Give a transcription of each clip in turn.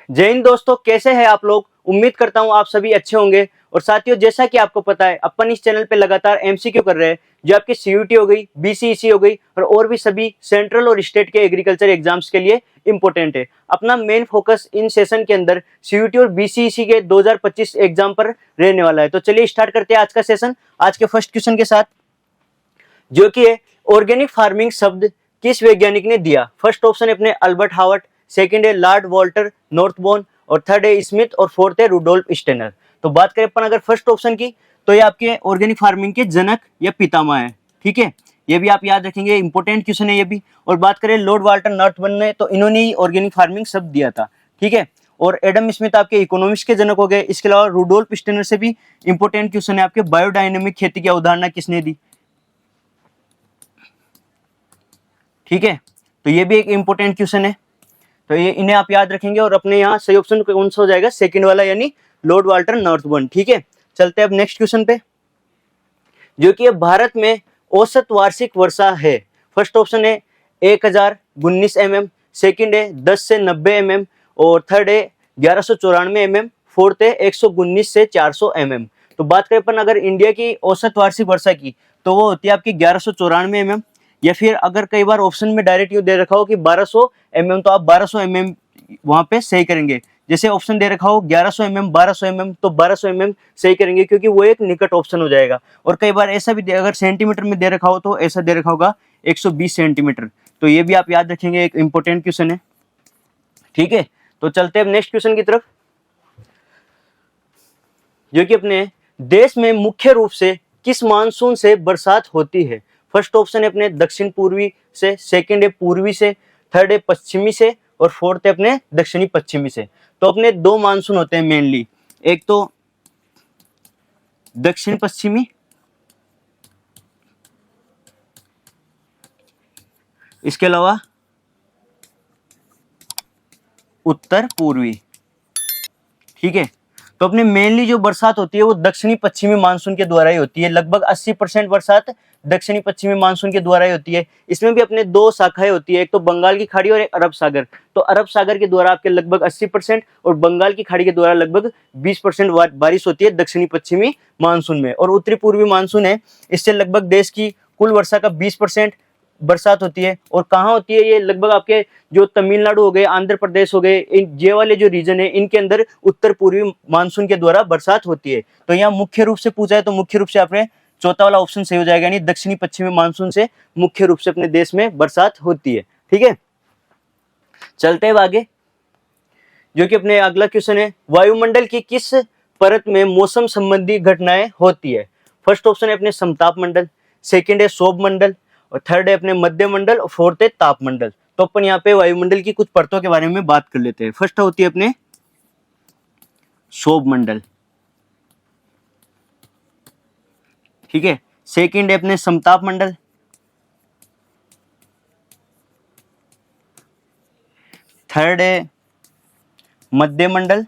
जय हिंद दोस्तों, कैसे हैं आप लोग। उम्मीद करता हूं आप सभी अच्छे होंगे। और साथियों, जैसा कि आपको पता है, अपन इस चैनल पे लगातार एमसीक्यू कर रहे हैं, जो आपकी सीयूटी हो गई, बीसीईसी हो गई और भी सभी सेंट्रल और स्टेट के एग्रीकल्चर एग्जाम्स के लिए इंपॉर्टेंट है। अपना मेन फोकस इन सेशन के अंदर सीयूटी और बीसीईसी के 2025 एग्जाम पर रहने वाला है। तो चलिए स्टार्ट करते हैं आज का सेशन, आज के फर्स्ट क्वेश्चन के साथ, जो कि है ऑर्गेनिक फार्मिंग शब्द किस वैज्ञानिक ने दिया। फर्स्ट ऑप्शन है अपने अल्बर्ट हावर्ड, सेकंड है लॉर्ड वॉल्टर नॉर्थबोर्न और थर्ड है स्मिथ और फोर्थ है रुडोल्फ स्टेनर। तो बात करें अपन अगर फर्स्ट ऑप्शन की, तो ये आपके ऑर्गेनिक फार्मिंग के जनक या पितामह है। ठीक है, ये भी आप याद रखेंगे, इंपॉर्टेंट क्वेश्चन है ये भी। और बात करें लॉर्ड वाल्टर नॉर्थबोर्न ने, तो इन्होंने ही ऑर्गेनिक फार्मिंग शब्द दिया था। ठीक है, और एडम स्मिथ आपके इकोनॉमिक्स के जनक हो गए। इसके अलावा रुडोल्फ स्टेनर से भी इंपॉर्टेंट क्वेश्चन है आपके, बायोडायनेमिक खेती की अवधारणा किसने दी। ठीक है, तो ये भी एक इंपॉर्टेंट क्वेश्चन है, तो ये इन्हें आप याद रखेंगे। और अपने यहाँ सही ऑप्शन कौन सा हो जाएगा, सेकंड वाला, यानी लॉर्ड वाल्टर नॉर्थबोर्न। ठीक है, चलते हैं अब नेक्स्ट क्वेश्चन पे, जो कि भारत में औसत वार्षिक वर्षा है। फर्स्ट ऑप्शन है 1019 mm, सेकंड है 10 से 90 mm और थर्ड है 1194 mm, फोर्थ है 119 से 400 mm। तो बात करें अपन अगर इंडिया की औसत वार्षिक वर्षा की, तो वो होती है आपकी 1194 mm, या फिर अगर कई बार ऑप्शन में डायरेक्ट यू दे रखा हो कि 1200 mm, तो आप 1200 mm वहां पे सही करेंगे। जैसे ऑप्शन दे रखा हो 1100 mm 1200 mm, तो 1200 mm सही करेंगे, क्योंकि वो एक निकट ऑप्शन हो जाएगा। और कई बार ऐसा भी अगर सेंटीमीटर में दे रखा हो, तो ऐसा दे रखा होगा 120 सेंटीमीटर। तो ये भी आप याद रखेंगे, एक इंपॉर्टेंट क्वेश्चन है। ठीक है, तो चलते हैं अब नेक्स्ट क्वेश्चन की तरफ, जो कि अपने देश में मुख्य रूप से किस मानसून से बरसात होती है। फर्स्ट ऑप्शन है अपने दक्षिण पूर्वी से, सेकंड है पूर्वी से, थर्ड है पश्चिमी से और फोर्थ है अपने दक्षिणी पश्चिमी से। तो अपने दो मानसून होते हैं मेनली, एक तो दक्षिण पश्चिमी, इसके अलावा उत्तर पूर्वी। ठीक है, तो अपने मेनली जो बरसात होती है वो दक्षिणी पश्चिमी मानसून के द्वारा ही होती है। लगभग 80% बरसात दक्षिणी पश्चिमी मानसून के द्वारा ही होती है। इसमें भी अपने दो शाखाएं होती है, एक तो बंगाल की खाड़ी और एक अरब सागर। तो अरब सागर के द्वारा आपके लगभग 80% और बंगाल की खाड़ी के द्वारा लगभग 20% बारिश होती है दक्षिणी पश्चिमी मानसून में। और उत्तरी पूर्वी मानसून है, इससे लगभग देश की कुल वर्षा का 20% बरसात होती है। और कहाँ होती है ये, लगभग आपके जो तमिलनाडु हो गए, आंध्र प्रदेश हो गए, इन ये वाले जो रीजन है, इनके अंदर उत्तर पूर्वी मानसून के द्वारा बरसात होती है। तो यहाँ मुख्य रूप से पूछा है, तो मुख्य रूप से आपने चौथा वाला ऑप्शन सही हो जाएगा, यानी दक्षिणी पश्चिमी मानसून से मुख्य रूप से अपने देश में बरसात होती है। ठीक है, चलते हैं आगे, जो कि अपने अगला क्वेश्चन है, वायुमंडल की किस परत में मौसम संबंधी घटनाएं होती है। फर्स्ट ऑप्शन है अपने समताप मंडल, सेकंड है शोभ मंडल और थर्ड है अपने मध्य मंडल और फोर्थ है ताप मंडल। तो अपन यहाँ पे वायुमंडल की कुछ परतों के बारे में बात कर लेते हैं। फर्स्ट होती है अपने शोभ मंडल, ठीक है, सेकंड है अपने समताप मंडल, थर्ड है मध्य मंडल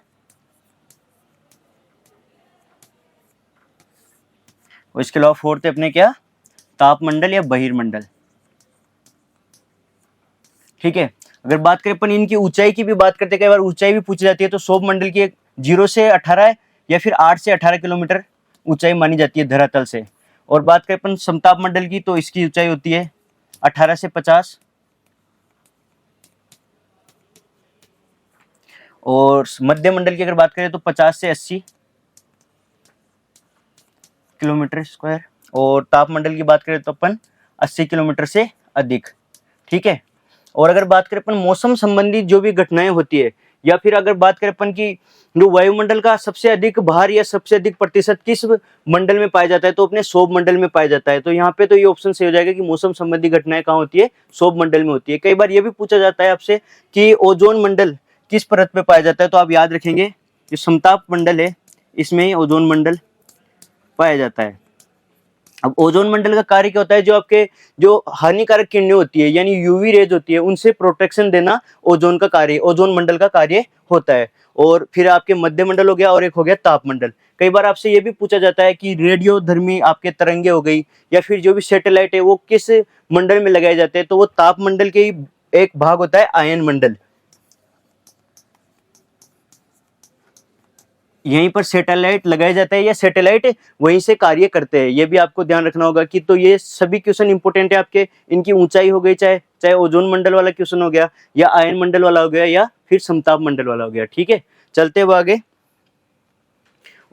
और इसके अलावा फोर्थ है अपने क्या, ताप मंडल या बहिर्मंडल। ठीक है, अगर बात करें अपन इनकी ऊंचाई की भी बात करते हैं, कई बार ऊंचाई भी पूछी जाती है, तो शोभ मंडल की 0 से 18 या फिर 8 से 18 किलोमीटर ऊंचाई मानी जाती है धरातल से। और बात करें अपन समताप मंडल की, तो इसकी ऊंचाई होती है 18 से 50 और मध्य मंडल की अगर बात करें तो 50 से 80 किलोमीटर स्क्वायर और ताप मंडल की बात करें तो अपन 80 किलोमीटर से अधिक। ठीक है, और अगर बात करें अपन मौसम संबंधी जो भी घटनाएं होती है, या फिर अगर बात करें अपन की जो वायुमंडल का सबसे अधिक भार या सबसे अधिक प्रतिशत किस मंडल में पाया जाता है, तो अपने शोभ मंडल में पाया जाता है। तो यहाँ पे तो ये ऑप्शन सही हो जाएगा कि मौसम संबंधी घटनाएं कहाँ होती है, शोभ मंडल में होती है। कई बार ये भी पूछा जाता है आपसे कि ओजोन मंडल किस परत पे पाया जाता है, तो आप याद रखेंगे जो समताप मंडल है इसमें ही ओजोन मंडल पाया जाता है। अब ओजोन मंडल का कार्य क्या होता है, जो आपके जो हानिकारक किरणें होती है यानी यूवी रेज होती है, उनसे प्रोटेक्शन देना ओजोन का कार्य, ओजोन मंडल का कार्य होता है। और फिर आपके मध्य मंडल हो गया और एक हो गया ताप मंडल। कई बार आपसे ये भी पूछा जाता है कि रेडियोधर्मी आपके तरंगे हो गई या फिर जो भी सैटेलाइट है वो किस मंडल में लगाए जाते हैं, तो वो ताप मंडल के ही एक भाग होता है आयन मंडल। यहीं पर सैटेलाइट लगाया जाता है या सैटेलाइट वहीं से कार्य करते हैं, ये भी आपको ध्यान रखना होगा कि तो ये सभी क्वेश्चन इंपॉर्टेंट है आपके। इनकी ऊंचाई हो गई, चाहे चाहे ओजोन मंडल वाला क्वेश्चन हो गया या आयन मंडल वाला हो गया या फिर समताप मंडल वाला हो गया। ठीक है, चलते हुए आगे।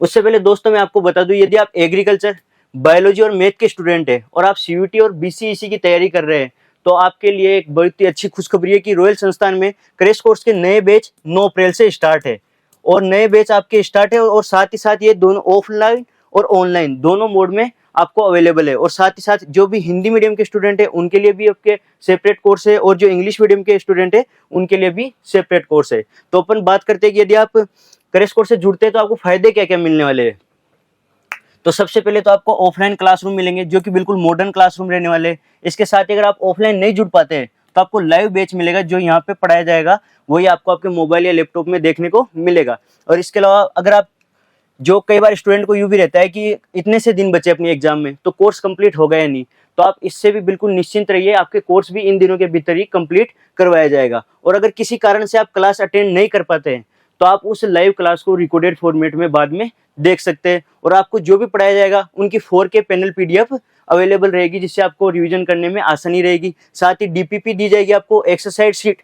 उससे पहले दोस्तों मैं आपको बता दूं, यदि आप एग्रीकल्चर, बायोलॉजी और मैथ के स्टूडेंट है और आप सीयूटी और बीसीईसी की तैयारी कर रहे हैं, तो आपके लिए एक बहुत ही अच्छी खुशखबरी है कि रॉयल संस्थान में क्रैश कोर्स के नए बैच 9 अप्रैल से स्टार्ट है। और नए बैच आपके स्टार्ट है और साथ ही साथ ये दोनों ऑफलाइन और ऑनलाइन दोनों मोड में आपको अवेलेबल है। और साथ ही साथ जो भी हिंदी मीडियम के स्टूडेंट है उनके लिए भी आपके सेपरेट कोर्स है, और जो इंग्लिश मीडियम के स्टूडेंट है उनके लिए भी सेपरेट कोर्स है। तो अपन बात करते हैं कि यदि आप क्रैश कोर्स से जुड़ते हैं तो आपको फायदे क्या क्या मिलने वाले हैं। तो सबसे पहले तो आपको ऑफलाइन क्लासरूम मिलेंगे जो कि बिल्कुल मॉडर्न क्लासरूम रहने वाले हैं। इसके साथ ही अगर आप ऑफलाइन नहीं जुड़ पाते हैं तो आपको लाइव बैच मिलेगा, जो यहाँ पे पढ़ाया जाएगा वही आपको आपके मोबाइल या लैपटॉप में देखने को मिलेगा। और इसके अलावा अगर आप, जो कई बार स्टूडेंट को यूं भी रहता है कि इतने से दिन बचे अपनी एग्जाम में तो कोर्स कंप्लीट हो गया नहीं, तो आप इससे भी बिल्कुल निश्चिंत रहिए, आपके कोर्स भी इन दिनों के भीतर ही कंप्लीट करवाया जाएगा। और अगर किसी कारण से आप क्लास अटेंड नहीं कर पाते हैं तो आप उस लाइव क्लास को रिकॉर्डेड फॉर्मेट में बाद में देख सकते हैं। और आपको जो भी पढ़ाया जाएगा उनकी 4K पैनल PDF अवेलेबल रहेगी, जिससे आपको रिवीजन करने में आसानी रहेगी। साथ ही DPP दी जाएगी आपको, एक्सरसाइज शीट,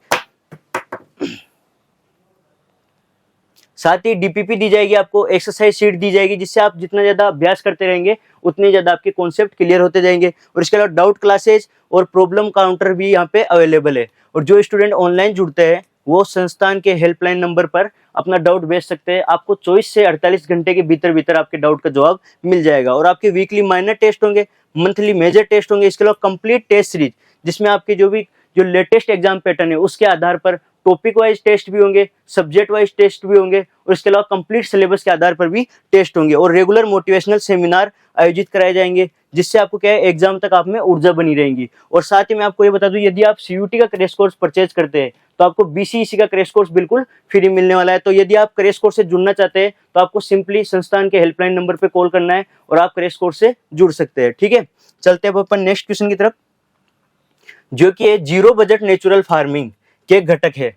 साथ ही DPP दी जाएगी आपको, एक्सरसाइज शीट दी जाएगी, जिससे आप जितना ज्यादा अभ्यास करते रहेंगे उतने ज्यादा आपके कॉन्सेप्ट क्लियर होते जाएंगे। और इसके अलावा डाउट क्लासेज और प्रॉब्लम काउंटर भी यहाँ पे अवेलेबल है। और जो स्टूडेंट ऑनलाइन जुड़ते हैं वो संस्थान के हेल्पलाइन नंबर पर अपना डाउट भेज सकते हैं। आपको 24 से 48 घंटे के भीतर भीतर आपके डाउट का जवाब मिल जाएगा। और आपके वीकली माइनर टेस्ट होंगे, मंथली मेजर टेस्ट होंगे, इसके अलावा कंप्लीट टेस्ट सीरीज, जिसमें आपके जो लेटेस्ट एग्जाम पैटर्न है उसके आधार पर टॉपिक वाइज टेस्ट भी होंगे, सब्जेक्ट वाइज टेस्ट भी होंगे, और इसके अलावा कंप्लीट सिलेबस के आधार पर भी टेस्ट होंगे। और रेगुलर मोटिवेशनल सेमिनार आयोजित कराए जाएंगे, जिससे आपको क्या है, एग्जाम तक आप में ऊर्जा बनी रहेगी। और साथ ही मैं आपको ये बता दूं, यदि आप सीयूटी का क्रैश कोर्स परचेज करते हैं तो आपको बीसीईसी का क्रैश कोर्स बिल्कुल फ्री मिलने वाला है। तो यदि आप क्रैश कोर्स से जुड़ना चाहते हैं तो आपको सिंपली संस्थान के हेल्पलाइन नंबर पे कॉल करना है और आप क्रैश कोर्स से जुड़ सकते हैं। ठीक है, चलते हैं अपन नेक्स्ट क्वेश्चन की तरफ, जो कि है जीरो बजट नेचुरल फार्मिंग के घटक है।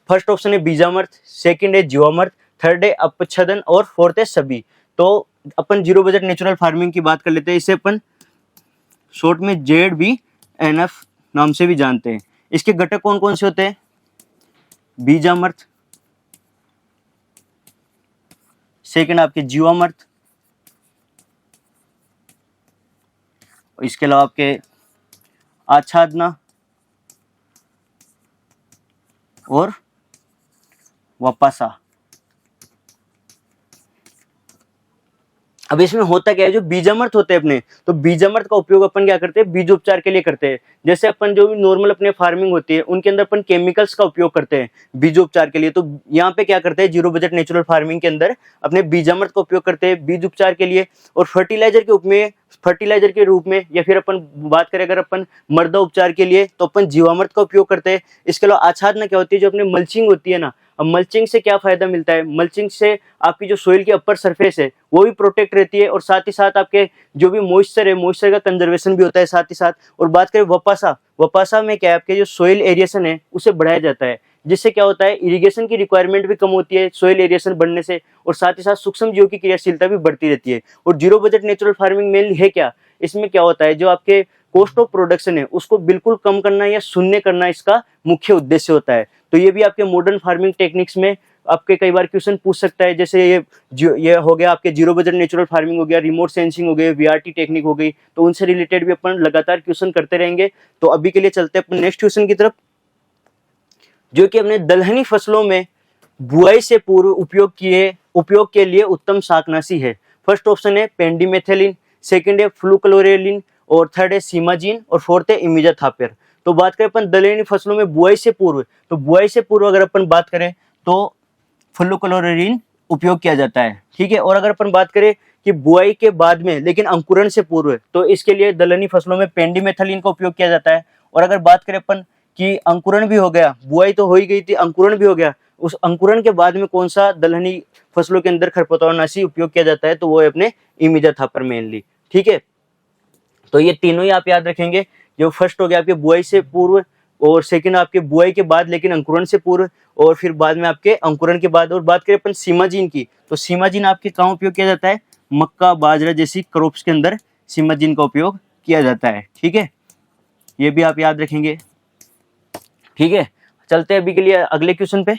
फर्स्ट ऑप्शन है बीजामर्थ, सेकंड है जीवामर्थ, थर्ड है अपच्छदन और फोर्थ है सभी। तो अपन जीरो बजट नेचुरल फार्मिंग की बात कर लेते हैं। इसे अपन शॉर्ट में ZBNF नाम से भी जानते हैं। इसके घटक कौन कौन से होते हैं? बीजामर्थ, सेकंड आपके जीवामर्थ, इसके अलावा आपके आच्छादना और वपासा। अब इसमें होता क्या है, जो बीजामर्थ होते हैं अपने, तो बीजामर्थ का उपयोग अपन क्या करते हैं, बीजोपचार के लिए करते हैं। जैसे अपन जो भी नॉर्मल अपने फार्मिंग होती है उनके अंदर अपन केमिकल्स का उपयोग करते हैं बीजोपचार के लिए, तो यहाँ पे क्या करते हैं, जीरो बजट नेचुरल फार्मिंग के अंदर अपने बीजामर्थ का उपयोग करते हैं बीज उपचार के लिए। और फर्टिलाइजर के रूप में या फिर अपन बात करें अगर अपन मृदा उपचार के लिए तो अपन जीवामृत का उपयोग करते हैं। इसके अलावा आच्छादना क्या होती है, जो अपने मल्चिंग होती है ना, अब मल्चिंग से क्या फायदा मिलता है, मल्चिंग से आपकी जो सोइल की अपर सरफेस है वो भी प्रोटेक्ट रहती है और साथ ही साथ आपके जो भी मॉइस्चर है मॉइस्चर का कंजर्वेशन भी होता है साथ ही साथ। और बात करें वपासा में क्या है, आपके जो सोइल एरिएशन है उसे बढ़ाया जाता है, जिससे क्या होता है, इरिगेशन की रिक्वायरमेंट भी कम होती है सोइल एरिएशन बढ़ने से, और साथ ही साथ सूक्ष्म जीवों की क्रियाशीलता भी बढ़ती रहती है। और zero budget natural farming mainly है क्या, इसमें क्या होता है, जो आपके कॉस्ट ऑफ प्रोडक्शन है उसको बिल्कुल कम करना या शून्य करना इसका मुख्य उद्देश्य होता है। तो ये भी आपके मॉडर्न फार्मिंग टेक्निक्स में आपके कई बार क्वेश्चन पूछ सकता है, जैसे ये हो गया आपके जीरो बजट नेचुरल फार्मिंग हो गया, रिमोट सेंसिंग हो गया, VRT टेक्निक हो गई, तो उनसे रिलेटेड भी अपन लगातार क्वेश्चन करते रहेंगे। तो अभी के लिए चलते हैं अपन नेक्स्ट क्वेश्चन की तरफ, जो कि अपने दलहनी फसलों में बुआई से पूर्व उपयोग के लिए उत्तम शाकनाशी है। फर्स्ट ऑप्शन है पेंडिमेथेलिन, सेकंड है फ्लूक्लोरेलिन, और थर्ड है सीमाजीन, और फोर्थ है इमिजाथापिर। तो बात करें अपन दलहनी फसलों में बुआई से पूर्व, तो बुआई से पूर्व अगर अपन बात करें तो फ्लूक्लोरेलिन उपयोग किया जाता है, ठीक है। और अगर अपन बात करें कि बुआई के बाद में लेकिन अंकुरण से पूर्व, तो इसके लिए दलहनी फसलों में पेंडिमेथलिन का उपयोग किया जाता है। और अगर बात करें अपन कि अंकुरण भी हो गया, बुआई तो हो ही गई थी, अंकुरण भी हो गया, उस अंकुरण के बाद में कौन सा दलहनी फसलों के अंदर खरपतवारनाशी उपयोग किया जाता है, तो वो है अपने इमिजाथापर मेनली, ठीक है। तो ये तीनों ही आप याद रखेंगे। जो फर्स्ट हो गया आपके बुआई से पूर्व और सेकंड आपके बुआई के बाद लेकिन अंकुरण से पूर्व, और फिर बाद में आपके अंकुरण के बाद। और बात करें अपन सीमाजीन की, तो सीमाजीन आपके कहाँ उपयोग किया जाता है? मक्का, बाजरा जैसी क्रॉप्स के अंदर सीमाजीन का उपयोग किया जाता है। ठीक है, ये भी आप याद रखेंगे। ठीक है, चलते हैं अभी के लिए अगले क्वेश्चन पे,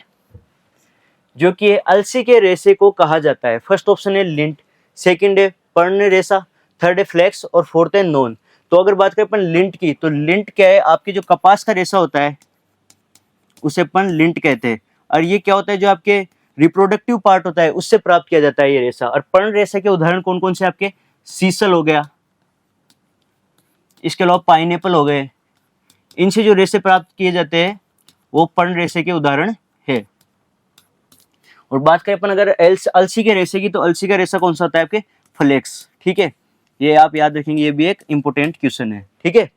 जो कि अलसी के रेशे को कहा जाता है। फर्स्ट ऑप्शन है लिंट, सेकंड है पर्ण रेशा, थर्ड है फ्लेक्स और फोर्थ है नॉन। तो अगर बात करें अपन लिंट की, तो लिंट क्या है? आपके जो कपास का रेशा होता है उसे अपन लिंट कहते हैं। और ये क्या होता है? जो आपके रिप्रोडक्टिव पार्ट होता है उससे प्राप्त किया जाता है ये रेशा। और पर्ण रेशा के उदाहरण कौन कौन से? आपके सीसल हो गया, इसके अलावा पाइनएप्पल हो गए। इनसे जो रेशे प्राप्त किए जाते हैं वो पर्ण रेशे के उदाहरण है। और बात करें अपन अगर अलसी के रेशे की, तो अलसी का रेशा कौन सा होता है? आपके फ्लेक्स। ठीक है, ये आप याद रखेंगे, ये भी एक इंपॉर्टेंट क्वेश्चन है। ठीक है,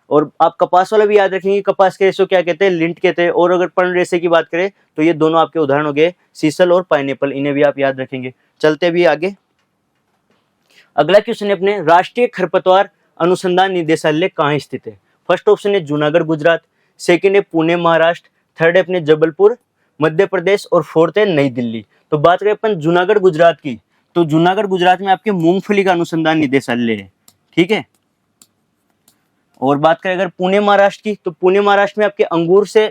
और आप कपास वाला भी याद रखेंगे, कपास के रेशे क्या कहते हैं? लिंट कहते हैं। और अगर पर्ण रेशे की बात करें तो ये दोनों आपके उदाहरण हो गए, सीसल और पाइनएप्पल, इन्हें भी आप याद रखेंगे। चलते भी आगे, अगला क्वेश्चन है अपने, राष्ट्रीय खरपतवार अनुसंधान निदेशालय कहाँ स्थित है? फर्स्ट ऑप्शन है जूनागढ़ गुजरात, सेकंड है पुणे महाराष्ट्र, थर्ड है अपने जबलपुर मध्य प्रदेश और फोर्थ है नई दिल्ली। तो बात करें अपन जूनागढ़ गुजरात की, तो जूनागढ़ गुजरात में आपके मूंगफली का अनुसंधान निदेशालय है। ठीक है, और बात करें अगर पुणे महाराष्ट्र की, तो पुणे महाराष्ट्र में आपके अंगूर से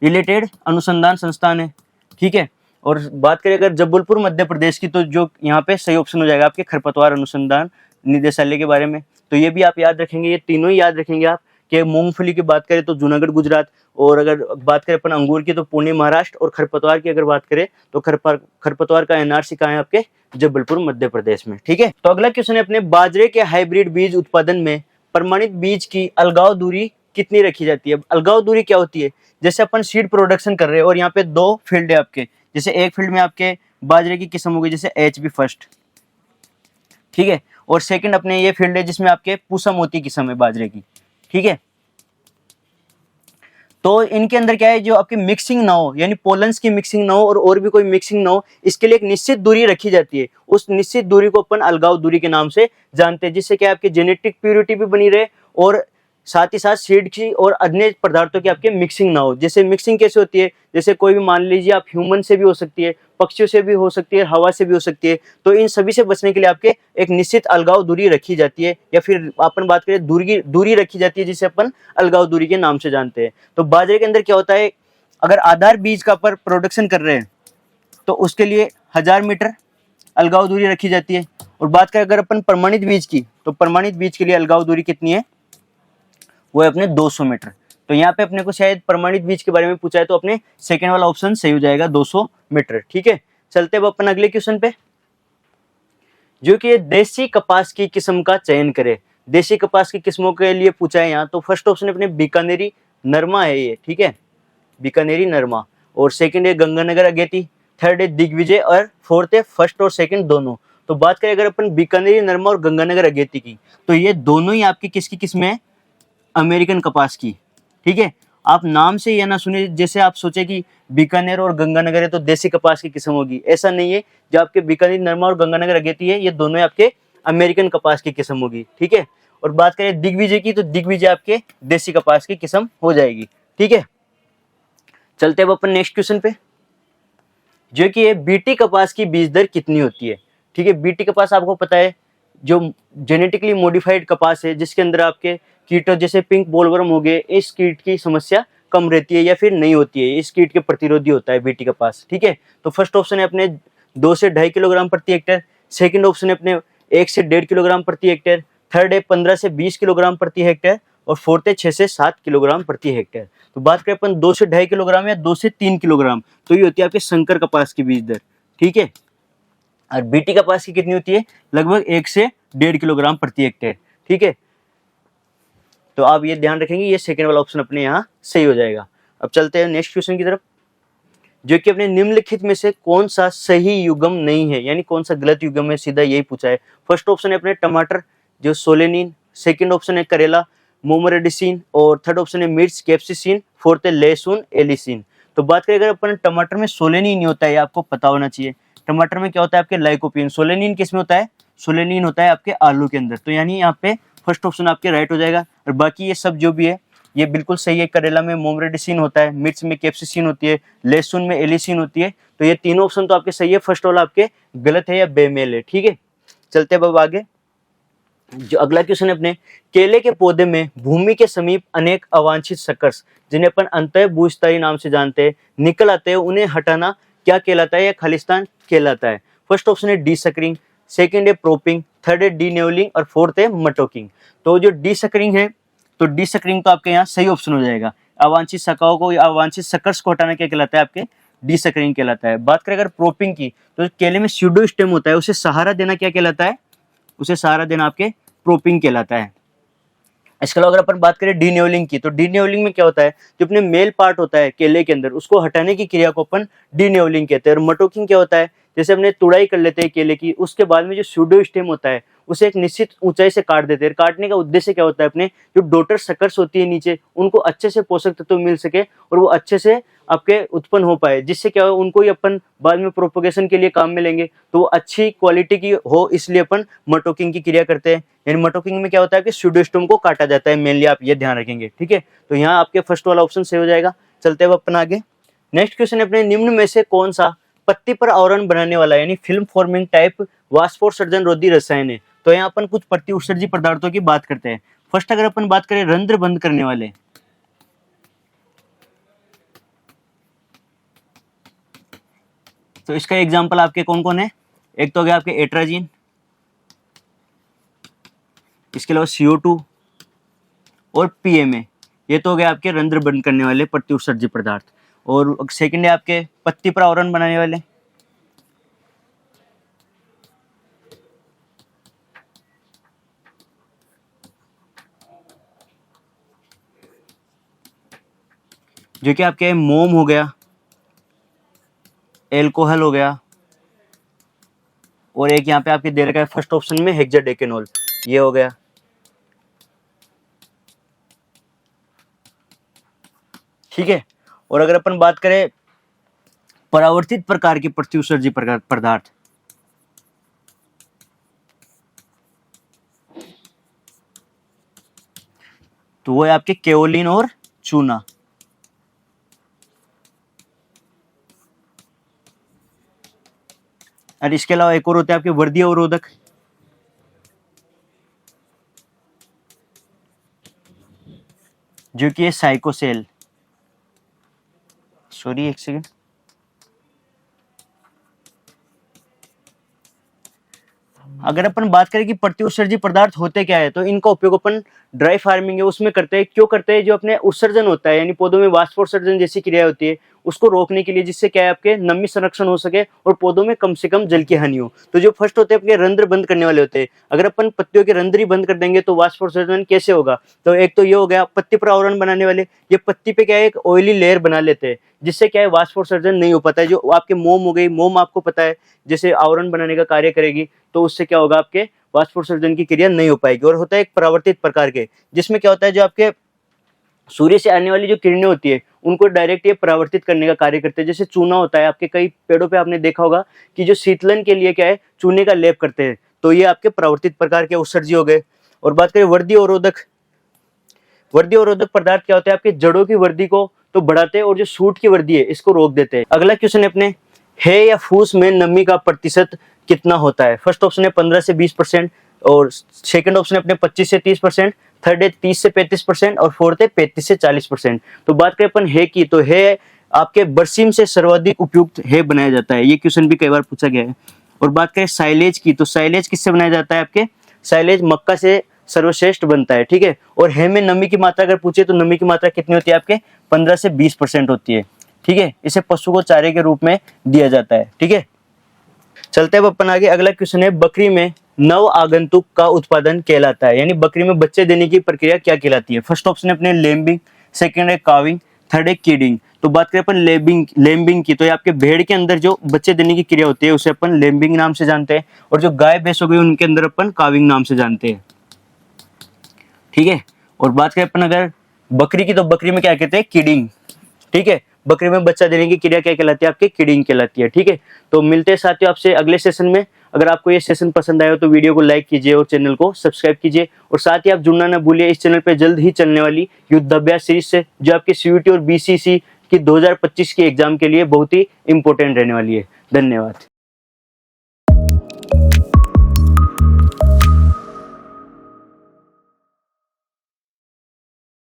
रिलेटेड अनुसंधान संस्थान है। ठीक है, और बात करें अगर जबलपुर मध्य प्रदेश की, तो जो यहाँ पे सही ऑप्शन हो जाएगा आपके खरपतवार अनुसंधान निदेशालय के बारे में। तो ये भी आप याद रखेंगे, ये तीनों ही याद रखेंगे आप, कि मूंगफली की बात करें तो जूनागढ़ गुजरात, और अगर बात करें अपन अंगूर की तो पुणे महाराष्ट्र, और खरपतवार की अगर बात करें तो खरपतवार का एनआरसी कहाँ है? आपके जबलपुर मध्य प्रदेश में। ठीक है, तो अगला क्वेश्चन है अपने, बाजरे के हाइब्रिड बीज उत्पादन में प्रमाणित बीज की अलगाव दूरी कितनी रखी जाती है? अलगाव दूरी क्या होती है? जैसे अपन सीड प्रोडक्शन कर रहे हैं और यहाँ पे दो फील्ड है आपके, जैसे एक फील्ड में आपके बाजरे की किस्म होगी जैसे HB फर्स्ट, ठीक है, और सेकंड अपने ये फील्ड है जिसमें आपके पूसा मोती किस्म है बाजरे की। ठीक है, तो इनके अंदर क्या है, जो आपकी मिक्सिंग ना हो, यानी पोलन्स की मिक्सिंग ना हो और भी कोई मिक्सिंग ना हो, इसके लिए एक निश्चित दूरी रखी जाती है। उस निश्चित दूरी को अपन अलगाव दूरी के नाम से जानते हैं, जिससे क्या आपकी जेनेटिक प्योरिटी भी बनी रहे और साथ ही साथ सीड की और अन्य पदार्थों की आपके मिक्सिंग ना हो। जैसे मिक्सिंग कैसे होती है? जैसे कोई भी मान लीजिए आप ह्यूमन से भी हो सकती है, पक्षियों से भी हो सकती है, हवा से भी हो सकती है। तो इन सभी से बचने के लिए आपके एक निश्चित अलगाव दूरी रखी जाती है, या फिर अपन बात करें दूरी रखी जाती है, जिसे अपन अलगाव दूरी के नाम से जानते हैं। तो बाजरे के अंदर क्या होता है, अगर आधार बीज का पर प्रोडक्शन कर रहे हैं तो उसके लिए 1000 मीटर अलगाव दूरी रखी जाती है। और बात करें अगर अपन प्रमाणित बीज की, तो प्रमाणित बीज के लिए अलगाव दूरी कितनी है? वो है अपने 200 मीटर। तो यहाँ पे अपने को शायद प्रमाणित बीज के बारे में पूछा है, तो अपने सेकंड वाला ऑप्शन सही हो जाएगा, 200 मीटर। ठीक है, चलते हैं अपन अगले क्वेश्चन पे, जो कि देसी कपास की किस्म का चयन करे। देसी कपास की किस्मों के लिए पूछा है यहाँ, तो फर्स्ट ऑप्शन अपने बीकानेरी नरमा है ये। ठीक है, बीकानेरी नरमा, और सेकंड है गंगानगर अगेती, थर्ड है दिग्विजय, और फोर्थ है फर्स्ट और सेकंड दोनों। तो बात करें अगर अपन बीकानेरी नरमा और गंगानगर अगेती की, तो ये दोनों ही आपकी किसकी किस्में है? अमेरिकन कपास की। ठीक है, आप नाम से ये ना सुने जैसे आप सोचे कि बीकानेर और गंगानगर है तो देसी कपास की किस्म होगी, ऐसा नहीं है। जो आपके बीकानेर नरमा और गंगानगर अगेती है, ये दोनों आपके अमेरिकन कपास की किस्म होगी। ठीक है, और बात करें दिग्विजय की, तो दिग्विजय आपके देसी कपास की किस्म हो जाएगी। ठीक है, चलते हैं अपन नेक्स्ट क्वेश्चन पे, जो कि बीटी कपास की बीज दर कितनी होती है? ठीक है, बीटी कपास आपको पता है जो जेनेटिकली मॉडिफाइड कपास है, जिसके अंदर आपके कीटों जैसे पिंक बोलवर्म हो गए, इस कीट की समस्या कम रहती है या फिर नहीं होती है, इस कीट के प्रतिरोधी होता है बीटी कपास। ठीक है, तो फर्स्ट ऑप्शन है अपने 2 से 2.5 किलोग्राम प्रति हेक्टेयर, सेकंड ऑप्शन है अपने 1 से 1.5 किलोग्राम प्रति हेक्टेयर, थर्ड है 15 से 20 किलोग्राम प्रति हेक्टेयर, और फोर्थ है 6 से 7 किलोग्राम प्रति हेक्टेयर। तो बात करें अपन 2 से 2.5 किलोग्राम या 2 से 3 किलोग्राम, तो ये होती है आपके संकर कपास की बीज दर। ठीक है, और बीटी कपास की कितनी होती है? लगभग 1 से 1.5 किलोग्राम प्रति हेक्टेयर। ठीक है, तो आप ये ध्यान रखेंगे, ये सेकंड वाला ऑप्शन अपने यहाँ सही हो जाएगा। अब चलते हैं नेक्स्ट क्वेश्चन की तरफ, जो कि अपने निम्नलिखित में से कौन सा सही युग्म नहीं है, यानी कौन सा गलत युग्म है, सीधा यही पूछा है। फर्स्ट ऑप्शन है अपने टमाटर जो सोलेनिन, सेकंड ऑप्शन है करेला मोमोरेडिसिन, और थर्ड ऑप्शन है मिर्च कैप्सिसिन, फोर्थ है लहसुन एलिसिन। तो बात करें अगर अपन टमाटर में सोलेनिन नहीं होता है, आपको पता होना चाहिए। टमाटर में क्या होता है? आपके लाइकोपीन। सोलेनिन किस में होता है? सोलेनिन होता है आपके आलू के अंदर। तो यानी यहाँ पे फर्स्ट ऑप्शन आपके राइट हो जाएगा, और बाकी ये सब जो भी है ये बिल्कुल सही है। करेला में मोमरेडिसिन होता है, मिर्च में कैप्सिसिन होती है, लहसुन में एलिसिन होती है। तो ये तीनों ऑप्शन तो आपके सही है, फर्स्ट वाला आपके गलत है या बेमेल है। ठीक है, चलते हैं अब आगे। जो अगला क्वेश्चन है अपने, केले के पौधे में भूमि के समीप अनेक अवांछित सकर्स, जिन्हें अपन अंतःभूस्थायी नाम से जानते हैं, निकल आते हैं, उन्हें हटाना क्या कहलाता है या खालिस्तान कहलाता है? फर्स्ट ऑप्शन है डी सकरिंग, सेकंड है प्रोपिंग, थर्ड है डी नेवलिंग और फोर्थ है मटोकिंग। तो जो डी सकरिंग है, तो डी सकरिंग तो आपके यहाँ सही ऑप्शन हो जाएगा। अवांछित शाखाओं को या अवांछित सकर्स को हटाना क्या कहलाता है? आपके डी सकरिंग कहलाता है। बात करें अगर प्रोपिंग की, तो केले में स्यूडोस्टेम होता है, उसे सहारा देना क्या कहलाता है? उसे सहारा देना आपके प्रोपिंग कहलाता है। इसके अलावा अगर अपन बात करें डीनेवलिंग की, तो डीनेवलिंग में क्या होता है, जो अपने मेल पार्ट होता है केले के अंदर, उसको हटाने की क्रिया को अपन डीनेवलिंग कहते हैं। और मटोकिंग क्या होता है, जैसे अपने तुड़ाई कर लेते हैं केले की, उसके बाद में जो स्यूडोस्टेम होता है उसे एक निश्चित ऊंचाई से काट देते हैं। काटने का उद्देश्य क्या होता है, अपने जो डॉटर सकर्स होती है नीचे, उनको अच्छे से पोषक तत्व मिल सके और वो अच्छे से आपके उत्पन्न हो पाए, जिससे क्या हो, उनको ही अपन बाद में प्रोपोगेशन के लिए काम में लेंगे, तो वो अच्छी क्वालिटी की हो, इसलिए अपन मटोकिंग की क्रिया करते हैं। यानी मटोकिंग में क्या होता है कि स्यूडोस्टोम को काटा जाता है मेनली, आप ये ध्यान रखेंगे। ठीक है, तो यहाँ आपके फर्स्ट वाला ऑप्शन सही हो जाएगा। चलते हैं अपन आगे। नेक्स्ट क्वेश्चन है अपने, निम्न में से कौन सा पत्ती पर आवरण बनाने वाला यानी फिल्म फॉर्मिंग टाइप वाष्पोत्सर्जन रोधी रसायन है? तो यहाँ अपन कुछ प्रति उत्सर्जी पदार्थों की बात करते हैं। फर्स्ट अगर अपन बात करें रंध्र बंद करने वाले, तो इसका एग्जांपल आपके कौन कौन है? एक तो हो गया आपके एट्राजीन, इसके अलावा CO2 और PMA, ये तो हो गया आपके रंध्र बंद करने वाले प्रति उत्सर्जी पदार्थ। और सेकंड है आपके पत्ती पर आवरण बनाने वाले, जो कि आपके मोम हो गया, एल्कोहल हो गया, और एक यहाँ पे आपके दे रखा है फर्स्ट ऑप्शन में हेक्साडेकेनोल, ये हो गया। ठीक है, और अगर अपन बात करें परावर्तित प्रकार के प्रति उत्सर्जी पदार्थ, तो वो है आपके केओलिन और चूना। और इसके अलावा एक और होता है आपके वर्दी अवरोधक, जो कि है साइकोसेल। सॉरी एक सेकेंड, अगर अपन बात करें कि प्रति उत्सर्जी पदार्थ होते क्या है, तो इनका उपयोग अपन ड्राई फार्मिंग है उसमें करते हैं। क्यों करते हैं? जो अपने उत्सर्जन होता है यानी पौधों में वाष्पोत्सर्जन जैसी क्रिया होती है, उसको रोकने के लिए, जिससे क्या है आपके नमी संरक्षण हो सके और पौधों में कम से कम जल की हानि हो। तो जो फर्स्ट होते हैं आपके रंध्र बंद करने वाले होते हैं, अगर अपन पत्तियों के रंध्र ही बंद कर देंगे तो वाष्पोत्सर्जन कैसे होगा? तो एक तो ये हो गया पत्ती पर आवरण बनाने वाले, ये पत्ती पे क्या है एक ऑयली लेयर बना लेते हैं, जिससे क्या है वाष्पोत्सर्जन नहीं हो पाता है। जो आपके मोम हो गई, मोम आपको पता है जैसे आवरण बनाने का कार्य करेगी, तो उससे क्या होगा आपके वाष्पोत्सर्जन की क्रिया नहीं हो पाएगी। और होता है एक परावर्तित प्रकार के, जिसमें क्या होता है जो आपके सूर्य से आने वाली जो किरणें होती है उनको डायरेक्ट ये परावर्तित करने का कार्य करते हैं। जैसे चूना होता है, आपके कई पेड़ों पे आपने देखा होगा कि जो शीतलन के लिए क्या है चूने का लेप करते हैं, तो ये आपके परावर्तित प्रकार के उत्सर्जी हो गए। और बात करें वर्दी अवरोधक, वर्दी अवरोधक पदार्थ क्या होते हैं आपके जड़ों की वृद्धि को तो बढ़ाते हैं और जो सूट की वृद्धि है इसको रोक देते हैं। अगला क्वेश्चन है अपने, है या फूस में नमी का प्रतिशत कितना होता है? फर्स्ट ऑप्शन है 15 से 20%, और सेकंड ऑप्शन है अपने 25 से 30%, थर्ड है 30 से 35% और फोर्थ है 35 से 40%। तो बात करें अपन है की, तो है आपके बरसीम से सर्वाधिक उपयुक्त है बनाया जाता है, ये क्वेश्चन भी कई बार पूछा गया है। और बात करें साइलेज की, तो साइलेज किससे बनाया जाता है? आपके साइलेज मक्का से सर्वश्रेष्ठ बनता है। ठीक है, और है में नमी की मात्रा अगर पूछे तो नमी की मात्रा कितनी होती है आपके? 15 से 20% होती है। ठीक है, इसे पशु को चारे के रूप में दिया जाता है। ठीक है, चलते हैं अपन आगे। अगला क्वेश्चन है, बकरी में नव आगंतुक का उत्पादन कहलाता है, यानी बकरी में बच्चे देने की प्रक्रिया क्या कहलाती है? फर्स्ट ऑप्शन है अपने लेम्बिंग, सेकंड है काविंग, थर्ड है कीडिंग। तो बात करें अपन लेम्बिंग की, तो ये आपके भेड़ के अंदर जो बच्चे देने की क्रिया होती है उसे अपन लेम्बिंग नाम से जानते हैं, और जो गाय भैंस हो गई उनके अंदर अपन काविंग नाम से जानते हैं। ठीक है, और बात करें अपन अगर बकरी की, तो बकरी में क्या कहते हैं? कीडिंग। ठीक है, बकरे में बच्चा देने की क्रिया क्या कहलाती है? आपकी किडिंग कहलाती है। ठीक है, तो मिलते हैं साथियों आपसे अगले सेशन में। अगर आपको ये सेशन पसंद आया हो तो वीडियो को लाइक कीजिए और चैनल को सब्सक्राइब कीजिए, और साथ ही आप जुड़ना ना भूलिए इस चैनल पे जल्द ही चलने वाली युद्ध अभ्यास सीरीज से, जो आपकी सीयूटी और बीसीसी की 2025 की एग्जाम के लिए बहुत ही इंपॉर्टेंट रहने वाली है। धन्यवाद।